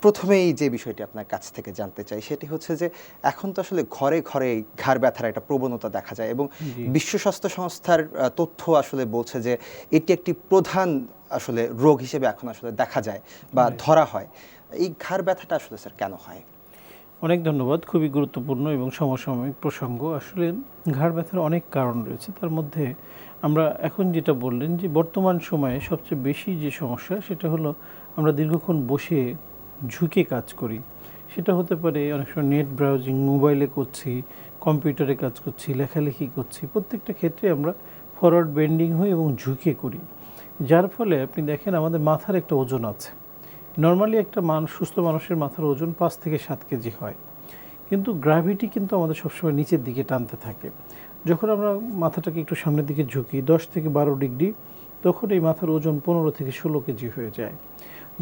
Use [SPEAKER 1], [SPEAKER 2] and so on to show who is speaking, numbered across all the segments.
[SPEAKER 1] প্রথমেই যে বিষয়টি আপনার কাছ থেকে জানতে চাই সেটি হচ্ছে যে এখন তো আসলে ঘরে ঘরে ঘাড় ব্যথার একটা প্রবণতা দেখা যায় এবং
[SPEAKER 2] জি,
[SPEAKER 1] বিশ্ব স্বাস্থ্য সংস্থার তথ্য আসলে বলছে যে এটি একটি প্রধান আসলে রোগ হিসেবে এখন আসলে দেখা যায় বা
[SPEAKER 2] রাইট।
[SPEAKER 1] ধরা হয়। এই ঘাড় ব্যথাটা আসলে স্যার কেন হয়?
[SPEAKER 2] অনেক ধন্যবাদ। খুবই গুরুত্বপূর্ণ এবং সমসাময়িক প্রসঙ্গ। আসলে ঘাড় ব্যথার অনেক কারণ রয়েছে। তার মধ্যে আমরা এখন যেটা বললেন যে বর্তমান সময়ে সবচেয়ে বেশি যে সমস্যা সেটা হলো আমরা দীর্ঘক্ষণ বসে ঝুঁকে কাজ করি। সেটা হতে পারে অনেক সময় নেট ব্রাউজিং, মোবাইলে করছি, কম্পিউটারে কাজ করছি, লেখালেখি করছি। প্রত্যেকটা ক্ষেত্রে আমরা ফরওয়ার্ড বেন্ডিং হই এবং ঝুঁকে করি। যার ফলে আপনি দেখেন আমাদের মাথার একটা ওজন আছে। নরমালি একটা সুস্থ মানুষের মাথার ওজন ৫ থেকে ৭ কেজি হয়। কিন্তু গ্র্যাভিটি কিন্তু আমাদের সবসময় নিচের দিকে টানতে থাকে। যখন আমরা মাথাটাকে একটু সামনের দিকে ঝুঁকি ১০ থেকে ১২ ডিগ্রি, তখন এই মাথার ওজন ১৫ থেকে ১৬ কেজি হয়ে যায়।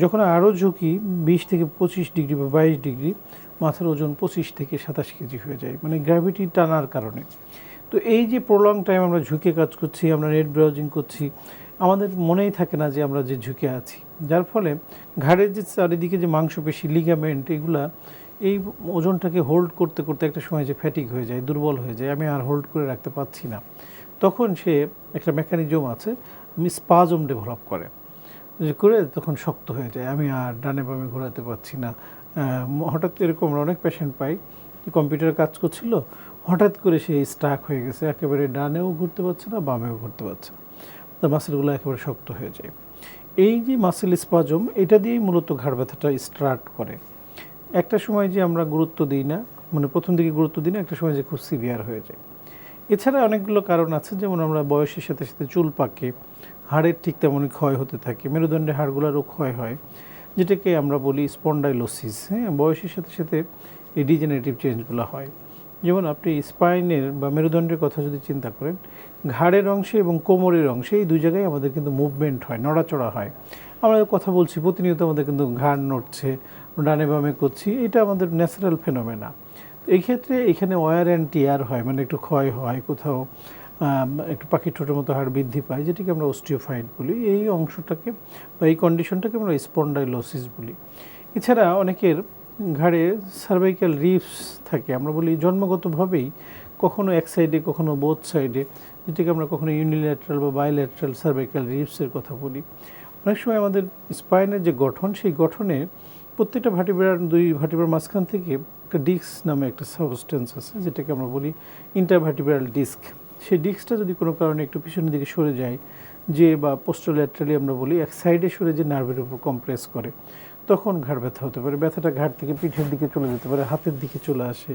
[SPEAKER 2] যখন আরও ঝুঁকি ২০ থেকে ২৫ ডিগ্রি বা ২২ ডিগ্রি, মাথার ওজন ২৫ থেকে ২৭ কেজি হয়ে যায়। মানে গ্র্যাভিটি টানার কারণে। তো এই যে প্রলং টাইম আমরা ঝুঁকে কাজ করছি, আমরা নেট ব্রাউজিং করছি, আমাদের মনেই থাকে না যে আমরা যে ঝুঁকে আছি। যার ফলে ঘাড়ের যে চারিদিকে যে মাংসপেশি, লিগামেন্ট, এগুলা এই ওজনটাকে হোল্ড করতে করতে একটা সময় যে ফ্যাটিক হয়ে যায়, দুর্বল হয়ে যায়, আমি আর হোল্ড করে রাখতে পারছি না। তখন সে একটা মেকানিজম আছে, স্পাজম ডেভেলপ করে, যে করে তখন শক্ত হয়ে যায়, আমি আর ডানে বামে ঘোরাতে পারছি না। হঠাৎ এরকম আমরা অনেক পেশেন্ট পাই, কম্পিউটারে কাজ করছিল, হঠাৎ করে সে স্টাক হয়ে গেছে, একেবারে ডানেও ঘুরতে পারছে না, বামেও ঘুরতে পারছে না, তার মাসেলগুলো একেবারে শক্ত হয়ে যায়। এই যে মাসেল স্পাজম, এটা দিয়েই মূলত ঘাড় ব্যথাটা স্টার্ট করে। একটা সময় যে আমরা গুরুত্ব দিই না, মানে প্রথম দিকে গুরুত্ব দিই না, একটা সময় যে খুব সিভিয়ার হয়ে যায়। এছাড়া অনেকগুলো কারণ আছে, যেমন আমরা বয়সের সাথে সাথে চুল পাকে, হাড়ের ঠিক তেমনই ক্ষয় হতে থাকে, মেরুদণ্ডের হাড়গুলোরও ক্ষয় হয়, যেটাকে আমরা বলি স্পন্ডাইলোসিস। হ্যাঁ, বয়সের সাথে সাথে এই ডিজেনারেটিভ চেঞ্জগুলো হয়। যেমন আপনি স্পাইনের বা মেরুদণ্ডের কথা যদি চিন্তা করেন, ঘাড়ের অংশে এবং কোমরের অংশে এই দুই জায়গায় আমাদের কিন্তু মুভমেন্ট হয়, নড়াচড়া হয়। আমরা কথা বলছি, প্রতিনিয়ত আমাদের কিন্তু ঘাড় নড়ছে, ডানে বামে করছি, এটা আমাদের ন্যাচারাল ফেনোমেনা। এই ক্ষেত্রে এখানে ওয়ার অ্যান্ড টিয়ার হয়, মানে একটু ক্ষয় হয়, কোথাও একটু পাখির ঠোঁটের মতো হাড় বৃদ্ধি পায়, যেটাকে আমরা অস্টিওফাইট বলি। এই অংশটাকে বা এই কন্ডিশনটাকে আমরা স্পন্ডাইলোসিস বলি। এছাড়া অনেকের ঘাড়ে সার্ভাইকাল রিবস থাকে, আমরা বলি জন্মগতভাবেই, কখনো এক সাইডে কখনো বোথ সাইডে, যেটাকে আমরা কখনো ইউনিল্যাটারাল বা বাইল্যাটারাল সার্ভাইকাল রিবসের কথা বলি। অনেক সময় আমাদের স্পাইনের যে গঠন, সেই গঠনে প্রত্যেকটা দুই ভার্টিব্রার মাঝখান থেকে একটা ডিস্ক নামে একটা সাবস্টেন্স আছে, যেটাকে আমরা বলি ইন্টারভার্টিব্রাল ডিস্ক। সেই ডিস্কটা যদি কোনো কারণে একটু পিছনের দিকে সরে যায়, যে বা পোস্টোল্যাটারালি আমরা বলি এক সাইডে সরে যে নার্ভের উপর কম্প্রেস করে, তখন ঘাড় ব্যথা হতে পারে। ব্যথাটা ঘাড় থেকে পিঠের দিকে চলে যেতে পারে, হাতের দিকে চলে আসে,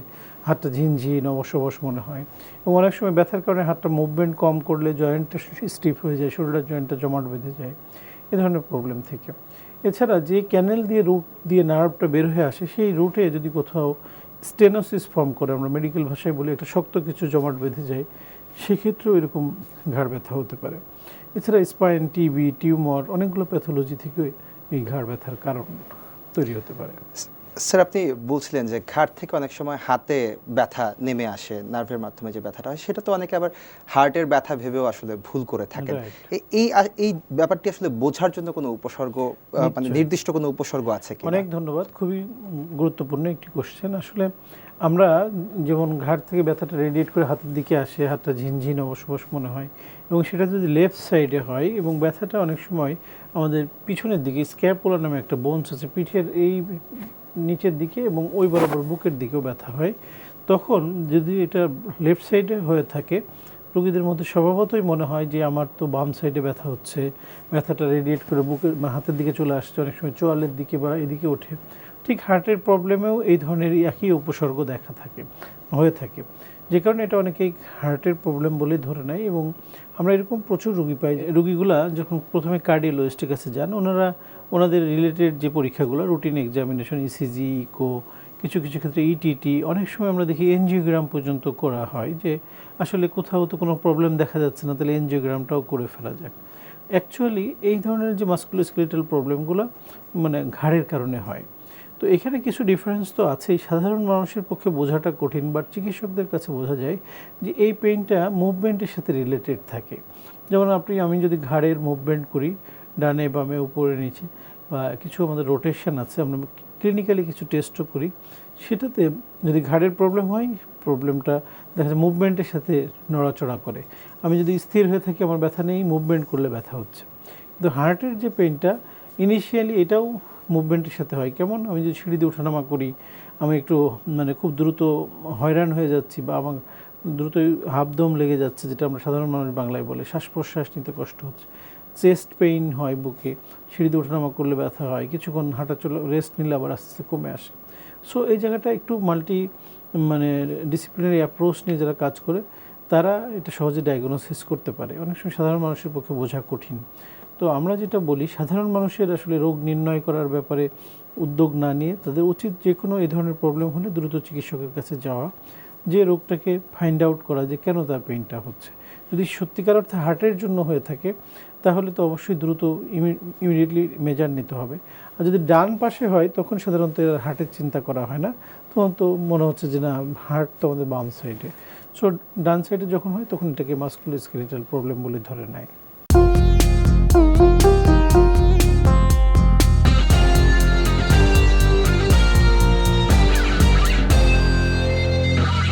[SPEAKER 2] হাতটা ঝিনঝিন অবশ অবশ মনে হয়, এবং অনেক সময় ব্যথার কারণে হাতটা মুভমেন্ট কম করলে জয়েন্টটা স্টিফ হয়ে যায়, শোল্ডার জয়েন্টটা জমাট বেঁধে যায়, এ ধরনের প্রবলেম থেকে। এছাড়া যে ক্যানেল দিয়ে রুট দিয়ে নার্ভটা বের হয়ে আসে, সেই রুটে যদি কোথাও স্টেনোসিস ফর্ম করে, আমরা মেডিকেল ভাষায় বলি একটা শক্ত কিছু জমাট বেঁধে যায়, সেক্ষেত্রেও এরকম ঘাড় ব্যথা হতে পারে। এছাড়া স্পাইন, টিবি, টিউমার, অনেকগুলো প্যাথোলজি থেকে এই ঘাড় ব্যথার কারণ তৈরি হতে পারে।
[SPEAKER 1] স্যার আপনি বলছিলেন যে ঘাড় থেকে অনেক সময় হাতে ব্যথা নেমে আসে, নার্ভের মাধ্যমে যে ব্যথাটা হয় সেটা তো অনেকে আবার হার্টের ব্যথা ভেবেও আসলে ভুল করে থাকেন।
[SPEAKER 2] রাইট।
[SPEAKER 1] এই ব্যাপারটি আসলে বোঝার জন্য কোনো উপসর্গ মানে
[SPEAKER 2] নিশ্চয়ই।
[SPEAKER 1] নির্দিষ্ট কোনো উপসর্গ আছে কিনা?
[SPEAKER 2] অনেক ধন্যবাদ। খুবই গুরুত্বপূর্ণ একটি কোশ্চেন। আসলে আমরা যেমন ঘাড় থেকে ব্যথাটা রেডিয়েট করে হাতের দিকে আসে, হাতটা ঝিনঝিন অবশ অবশ মনে হয়, এবং সেটা যদি লেফট সাইডে হয়, এবং ব্যথাটা অনেক সময় আমাদের পিছনের দিকে, স্ক্যাপুলা নামে একটা বোনস আছে পিঠের এই নিচের দিকে, এবং ওই বরাবর বুকের দিকেও ব্যথা হয়, তখন যদি এটা লেফট সাইডে হয়ে থাকে, রোগীদের মধ্যে স্বভাবতই মনে হয় যে আমার তো বাম সাইডে ব্যথা হচ্ছে, ব্যথাটা রেডিয়েট করে বুকের হাতের দিকে চলে আসছে, অনেক সময় চোয়ালের দিকে বা এদিকে ওঠে। ঠিক হার্টের প্রবলেমেও এই ধরনের একই উপসর্গ হয়ে থাকে, যে কারণে এটা অনেকেই হার্টের প্রবলেম বলেই ধরে নেয়। এবং আমরা এরকম প্রচুর রোগী পাই, রোগীগুলা যখন প্রথমে কার্ডিওলজিস্টের কাছে যান, ওনাদের রিলেটেড যে পরীক্ষাগুলো, রুটিন এক্সামিনেশন, ইসিজি, ইকো, কিছু কিছু ক্ষেত্রে ইটিটি, অনেক সময় আমরা দেখি এনজিওগ্রাম পর্যন্ত করা হয়, যে আসলে কোথাও তো কোনো প্রবলেম দেখা যাচ্ছে না, তাহলে এনজিওগ্রামটাও করে ফেলা যাক। অ্যাকচুয়ালি এই ধরনের যে মাস্কুলোস্কেলেটাল প্রবলেমগুলো মানে ঘাড়ের কারণে হয়। তো এখানে কিছু ডিফারেন্স তো আছেই, সাধারণ মানুষের পক্ষে বোঝাটা কঠিন, বাট চিকিৎসকদের কাছে বোঝা যায় যে এই পেইনটা মুভমেন্টের সাথে রিলেটেড থাকে। যেমন আমি যদি ঘাড়ের মুভমেন্ট করি, ডানে বামে উপরে নিচে, বা কিছু আমাদের রোটেশন আছে, আমরা ক্লিনিক্যালি কিছু টেস্টও করি, সেটাতে যদি ঘাড়ের প্রবলেম হয়, প্রবলেমটা দেখা যায় মুভমেন্টের সাথে নড়াচড়া করে। আমি যদি স্থির হয়ে থাকি আমার ব্যথা নেই, মুভমেন্ট করলে ব্যথা হচ্ছে। কিন্তু হার্টের যে পেইনটা ইনিশিয়ালি এটাও মুভমেন্টের সাথে হয়। কেমন? আমি যদি সিঁড়ি দিয়ে ওঠানামা করি, আমি একটু মানে খুব দ্রুত হয়রান হয়ে যাচ্ছি, বা আমার দ্রুত হাবদম লেগে যাচ্ছে, যেটা আমরা সাধারণ মানুষ বাংলায় বলে, শ্বাস প্রশ্বাস নিতে কষ্ট হচ্ছে, চেস্ট পেইন হয় বুকে, সিঁড়িতে ওঠানামা করলে ব্যথা হয়, কিছুক্ষণ হাঁটা চলা রেস্ট নিলে আবার আস্তে আস্তে কমে আসে। সো এই জায়গাটা একটু মানে ডিসিপ্লিনারি অ্যাপ্রোচ নিয়ে যারা কাজ করে তারা এটা সহজে ডায়াগনোসিস করতে পারে। অনেক সময় সাধারণ মানুষের পক্ষে বোঝা কঠিন। তো আমরা যেটা বলি, সাধারণ মানুষের আসলে রোগ নির্ণয় করার ব্যাপারে উদ্যোগ না নিয়ে তাদের উচিত যে কোনো এই ধরনের প্রবলেম হলে দ্রুত চিকিৎসকের কাছে যাওয়া, যে রোগটাকে ফাইন্ড আউট করা যে কেন তার পেইনটা হচ্ছে। যদি সত্যিকার অর্থে হার্টের জন্য হয়ে থাকে তাহলে তো অবশ্যই দ্রুত ইমিডিয়েটলি মেজার নিতে হবে। আর যদি ডান পাশে হয় তখন সাধারণত হার্টের চিন্তা করা হয় না, তখন তো মনে হচ্ছে যে না, হার্ট তো আমাদের বাম সাইডে। সো ডান সাইডে যখন হয় তখন এটাকে মাসকুলোস্কেলেটাল প্রবলেম বলে ধরে নেয়।